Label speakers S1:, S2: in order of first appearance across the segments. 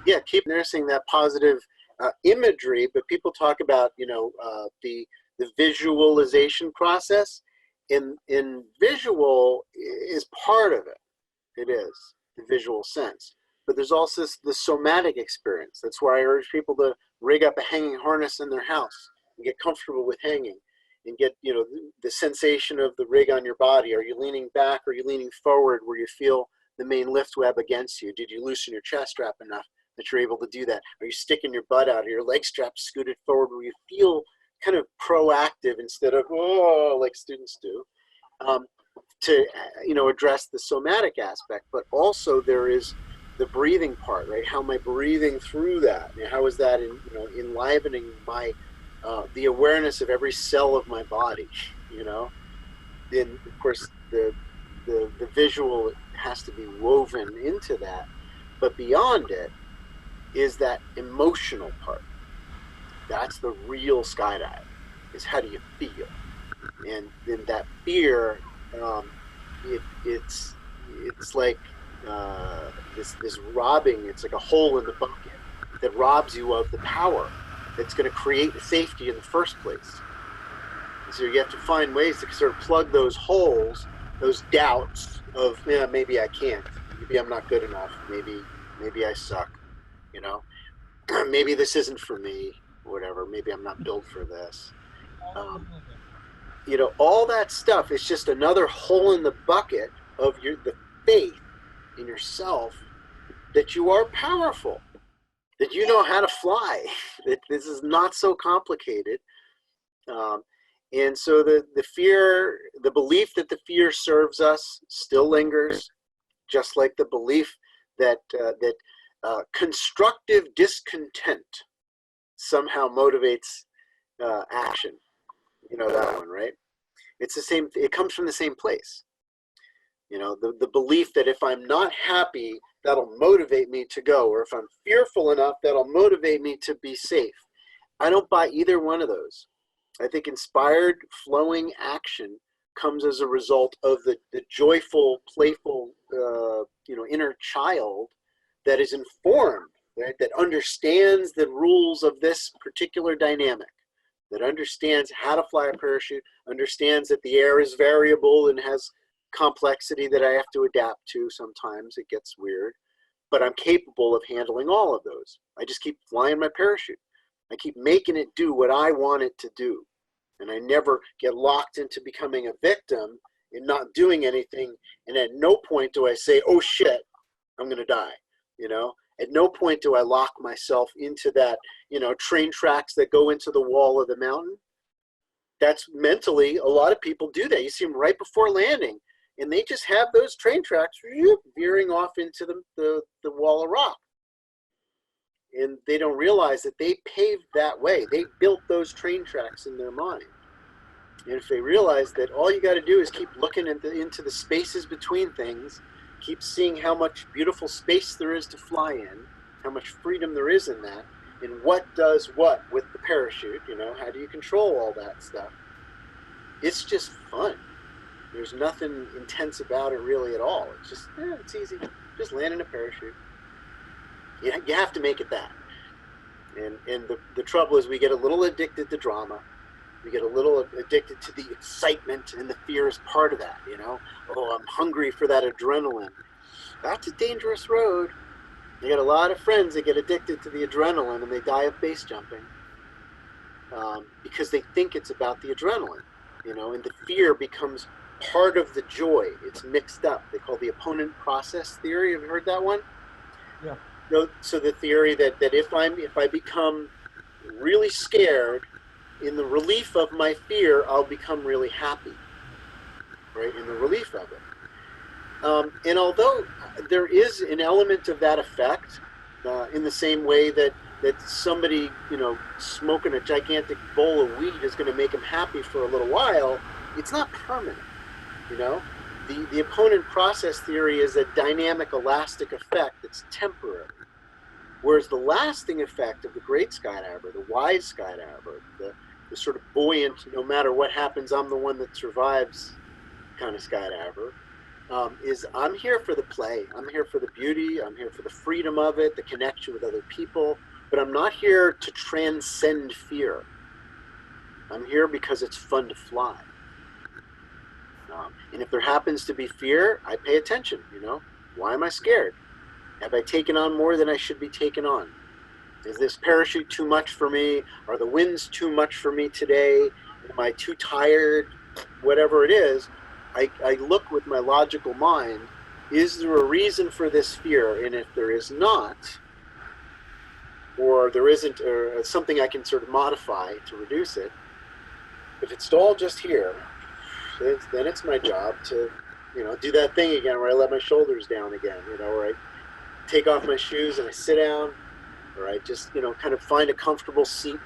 S1: yeah, keep nursing that positive imagery, but people talk about, the visualization process. In visual is part of it. It is the visual sense, but there's also the somatic experience. That's why I urge people to rig up a hanging harness in their house and get comfortable with hanging, and get, the sensation of the rig on your body. Are you leaning back? Are you leaning forward where you feel the main lift web against you? Did you loosen your chest strap enough that you're able to do that? Are you sticking your butt out? Are your leg straps scooted forward where you feel kind of proactive instead of, oh, like students do, to, address the somatic aspect? But also there is the breathing part, right? How am I breathing through that? How is that enlivening my, the awareness of every cell of my body, Then, of course, the visual has to be woven into that. But beyond it is that emotional part. That's the real skydive, is how do you feel? And then that fear, it's like this robbing. It's like a hole in the bucket that robs you of the power that's going to create the safety in the first place. And so you have to find ways to sort of plug those holes, those doubts of, yeah, maybe I can't, maybe I'm not good enough, maybe I suck, maybe this isn't for me, whatever, maybe I'm not built for this. All that stuff is just another hole in the bucket of the faith in yourself that you are powerful, that you know how to fly, that this is not so complicated. And so the fear, the belief that the fear serves us still lingers, just like the belief that constructive discontent somehow motivates action. You know that one, right? It's the same. It comes from the same place. The belief that if I'm not happy, that'll motivate me to go, or if I'm fearful enough, that'll motivate me to be safe. I don't buy either one of those. I think inspired, flowing action comes as a result of the joyful, playful, inner child that is informed, right? That understands the rules of this particular dynamic, that understands how to fly a parachute, understands that the air is variable and has complexity that I have to adapt to. Sometimes it gets weird, but I'm capable of handling all of those. I just keep flying my parachute. I keep making it do what I want it to do. And I never get locked into becoming a victim and not doing anything. And at no point do I say, oh shit, I'm going to die. At no point do I lock myself into that, train tracks that go into the wall of the mountain. That's mentally, a lot of people do that. You see them right before landing, and they just have those train tracks veering off into the wall of rock. And they don't realize that they paved that way. They built those train tracks in their mind. And if they realize that all you got to do is keep looking into the spaces between things, keep seeing how much beautiful space there is to fly in, how much freedom there is in that, and what does what with the parachute, how do you control all that stuff? It's just fun. There's nothing intense about it really at all. It's just, it's easy. Just land in a parachute. You have to make it that. And the trouble is we get a little addicted to drama. We get a little addicted to the excitement, and the fear is part of that, Oh, I'm hungry for that adrenaline. That's a dangerous road. I got a lot of friends that get addicted to the adrenaline and they die of base jumping because they think it's about the adrenaline, and the fear becomes part of the joy. It's mixed up. They call the opponent process theory. Have you heard that one?
S2: Yeah.
S1: So the theory that if I become really scared, in the relief of my fear, I'll become really happy, right? In the relief of it. And although there is an element of that effect, in the same way that somebody, smoking a gigantic bowl of weed is going to make him happy for a little while, it's not permanent, The opponent process theory is a dynamic, elastic effect that's temporary. Whereas the lasting effect of the great skydiver, the wise skydiver, the sort of buoyant, no matter what happens, I'm the one that survives kind of skydiver, is I'm here for the play. I'm here for the beauty. I'm here for the freedom of it, the connection with other people. But I'm not here to transcend fear. I'm here because it's fun to fly. And if there happens to be fear, I pay attention. Why am I scared? Have I taken on more than I should be taking on? Is this parachute too much for me? Are the winds too much for me today? Am I too tired? Whatever it is, I look with my logical mind, is there a reason for this fear? And if there is not, or there isn't, or something I can sort of modify to reduce it, if it's all just here, then it's my job to, do that thing again where I let my shoulders down again, where I take off my shoes and I sit down, or I just, kind of find a comfortable seat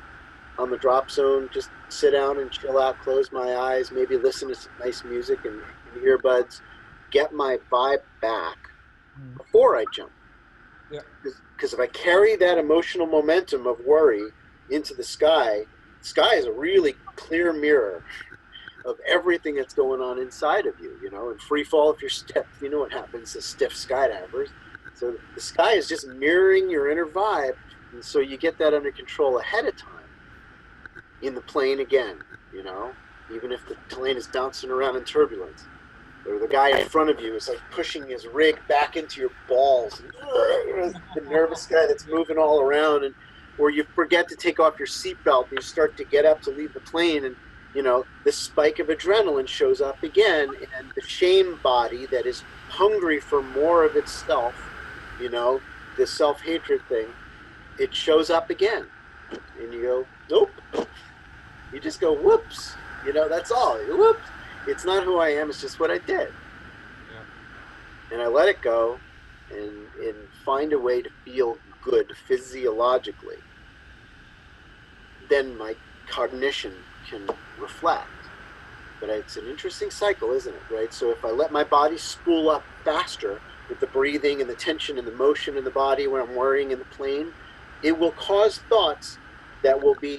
S1: on the drop zone, just sit down and chill out, close my eyes, maybe listen to some nice music and earbuds, get my vibe back before I jump.
S2: Yeah.
S1: Because if I carry that emotional momentum of worry into the sky is a really clear mirror of everything that's going on inside of you, and free fall, if you're stiff, you know what happens to stiff skydivers. So the sky is just mirroring your inner vibe, and so you get that under control ahead of time in the plane again, even if the plane is bouncing around in turbulence, or the guy in front of you is like pushing his rig back into your balls, the nervous guy that's moving all around, and or you forget to take off your seatbelt and you start to get up to leave the plane, and this spike of adrenaline shows up again, and the shame body that is hungry for more of itself, this self-hatred thing, it shows up again, and you go, nope. You just go, whoops, that's all. Whoops. It's not who I am, it's just what I did.
S2: Yeah.
S1: And I let it go and find a way to feel good physiologically. Then my cognition can reflect. But it's an interesting cycle, isn't it, right? So if I let my body spool up faster with the breathing and the tension and the motion in the body when I'm worrying in the plane, it will cause thoughts that will be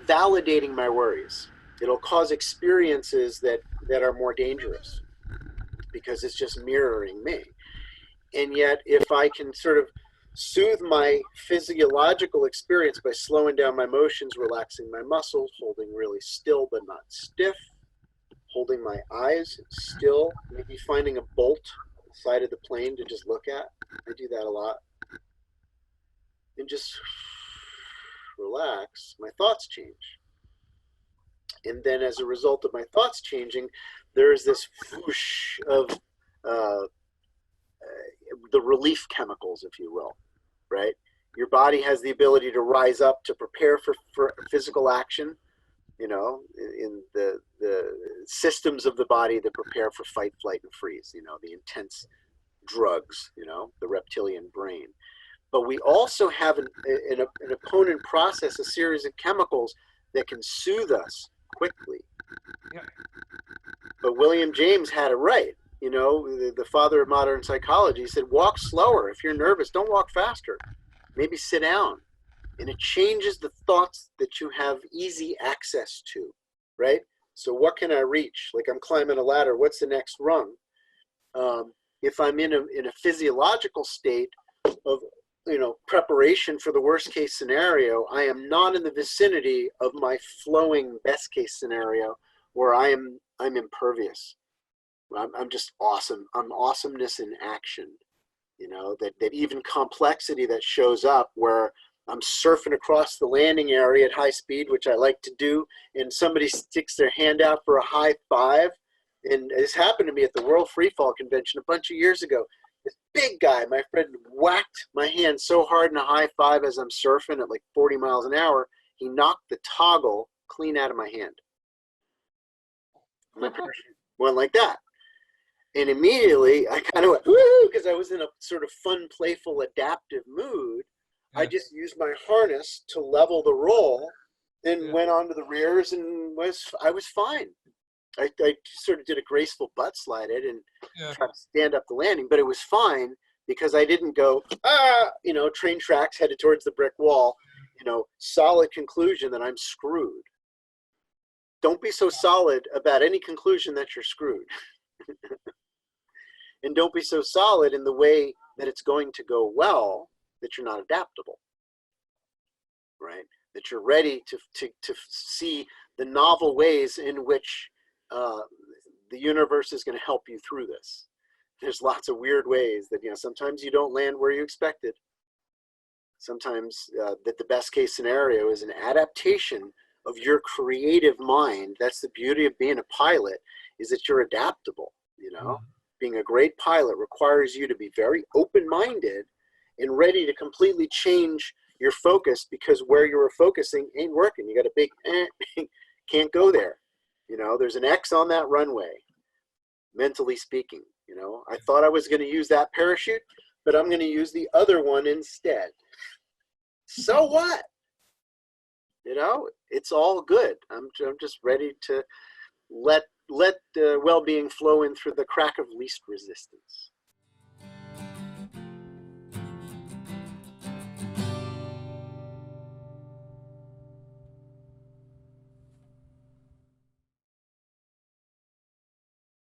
S1: validating my worries. It'll cause experiences that are more dangerous because it's just mirroring me. And yet, if I can sort of soothe my physiological experience by slowing down my motions, relaxing my muscles, holding really still but not stiff, holding my eyes still, maybe finding a bolt on the side of the plane to just look at. I do that a lot. And just relax, my thoughts change. And then as a result of my thoughts changing, there is this whoosh of the relief chemicals, if you will, right? Your body has the ability to rise up to prepare for physical action, in the systems of the body that prepare for fight, flight, and freeze, the intense drugs, the reptilian brain. But we also have an opponent process, a series of chemicals that can soothe us quickly.
S2: Yeah.
S1: But William James had it right. The father of modern psychology said, walk slower. If you're nervous, don't walk faster. Maybe sit down. And it changes the thoughts that you have easy access to, right? So what can I reach? Like I'm climbing a ladder. What's the next rung? If I'm in a physiological state of preparation for the worst case scenario, I am not in the vicinity of my flowing best case scenario where I'm impervious. I'm just awesome. I'm awesomeness in action. That even complexity that shows up where I'm surfing across the landing area at high speed, which I like to do, and somebody sticks their hand out for a high five. And this happened to me at the World Freefall Convention a bunch of years ago. This big guy, my friend, whacked my hand so hard in a high five as I'm surfing at like 40 miles an hour, he knocked the toggle clean out of my hand. My parachute went like that. And immediately I kind of went, woo, because I was in a sort of fun, playful, adaptive mood. Yeah. I just used my harness to level the roll and went onto the rears and I was fine. I sort of did a graceful butt slide it and tried to stand up the landing, but it was fine because I didn't go, train tracks headed towards the brick wall, solid conclusion that I'm screwed. Don't be so solid about any conclusion that you're screwed. And don't be so solid in the way that it's going to go well that you're not adaptable, right? That you're ready to see the novel ways in which the universe is going to help you through this. There's lots of weird ways that, sometimes you don't land where you expected. Sometimes that the best case scenario is an adaptation of your creative mind. That's the beauty of being a pilot, is that you're adaptable, Being a great pilot requires you to be very open-minded and ready to completely change your focus, because where you were focusing ain't working. You got a big can't go there. There's an X on that runway, mentally speaking. I thought I was going to use that parachute, but I'm going to use the other one instead. So what? It's all good. I'm just ready to let well-being flow in through the crack of least resistance.